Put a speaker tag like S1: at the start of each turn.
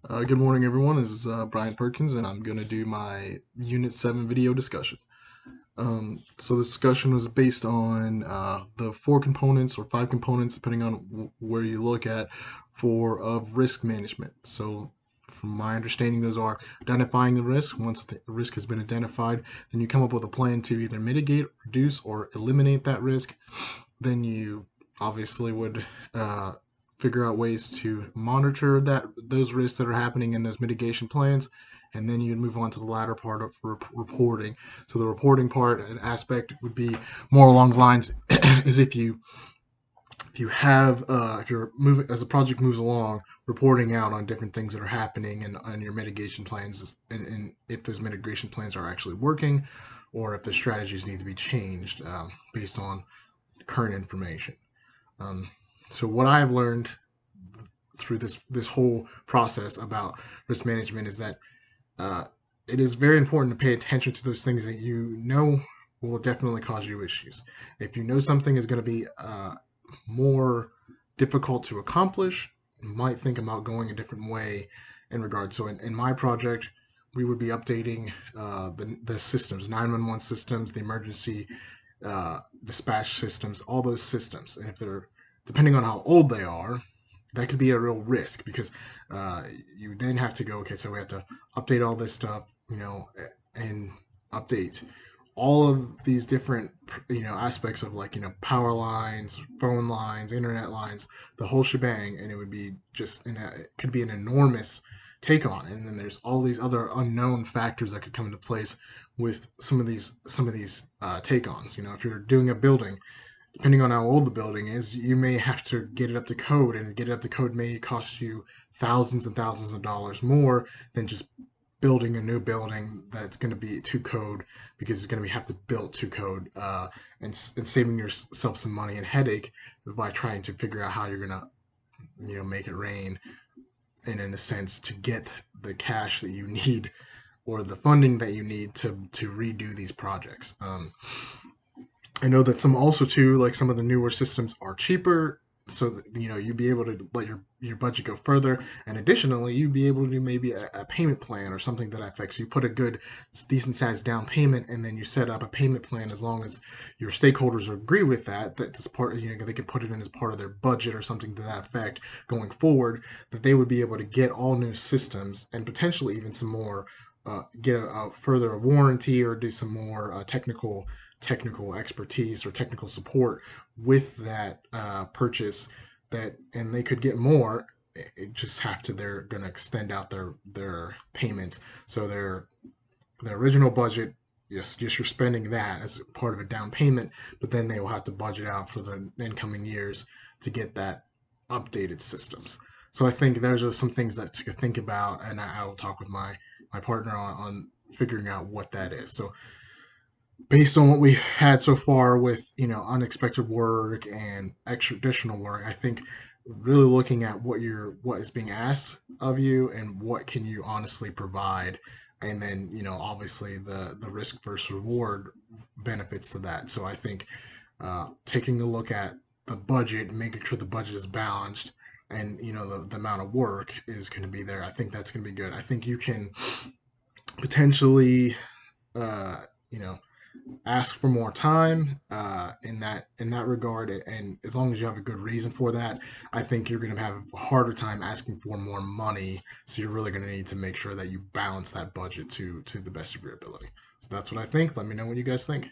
S1: Good morning, everyone. This is Brian Perkins, and I'm going to do my Unit 7 video discussion. So this discussion was based on the four components or five components, depending on where you look at, for of risk management. So from my understanding, those are identifying the risk. Once the risk has been identified, then you come up with a plan to either mitigate, reduce, or eliminate that risk. Then you obviously would figure out ways to monitor those risks that are happening in those mitigation plans, and then you'd move on to the latter part of reporting. So the reporting part and aspect would be more along the lines is if you have if you're moving as the project moves along, reporting out on different things that are happening and on your mitigation plans, and if those mitigation plans are actually working, or if the strategies need to be changed based on current information. Um, so what I've learned through this whole process about risk management is that uh, it is very important to pay attention to those things that you know will definitely cause you issues. If you know something is going to be more difficult to accomplish, you might think about going a different way in regards. So in my project, we would be updating the systems, 911 systems, the emergency dispatch systems, all those systems. And if they're, depending on how old they are, that could be a real risk because uh, you then have to go, okay, so we have to update all this stuff, and update all of these different, aspects of, like, power lines, phone lines, internet lines, the whole shebang. And it would be just, it could be an enormous take on. And then there's all these other unknown factors that could come into place with some of these take ons. If you're doing a building, depending on how old the building is, you may have to get it up to code, and get it up to code may cost you thousands and thousands of dollars more than just building a new building that's going to be to code, because it's going to have to build to code, and saving yourself some money and headache by trying to figure out how you're going to make it rain, and in a sense to get the cash that you need or the funding that you need to redo these projects. I know that some also too, like some of the newer systems are cheaper, so that, you'd be able to let your budget go further, and additionally, you'd be able to do maybe a payment plan or something that affects you. Put a good, decent sized down payment, and then you set up a payment plan as long as your stakeholders agree with that. That's part, they could put it in as part of their budget or something to that effect going forward. That they would be able to get all new systems and potentially even some more. Get a further warranty or do some more technical expertise or technical support with that purchase, that, and they could get more. It just have to, they're going to extend out their payments, so their original budget, yes, just you're spending that as part of a down payment, but then they will have to budget out for the incoming years to get that updated systems. So I think there's just some things that to think about, and I will talk with my partner on figuring out what that is. So based on what we've had so far with unexpected work and extraditional work, I think really looking at what is being asked of you and what can you honestly provide, and then obviously the risk versus reward benefits to that. So I think taking a look at the budget and making sure the budget is balanced, and the amount of work is going to be there. I think that's going to be good. I think you can potentially uh, you know ask for more time in that regard, and as long as you have a good reason for that, I think you're going to have a harder time asking for more money. So you're really going to need to make sure that you balance that budget to the best of your ability. So that's what I think. Let me know what you guys think.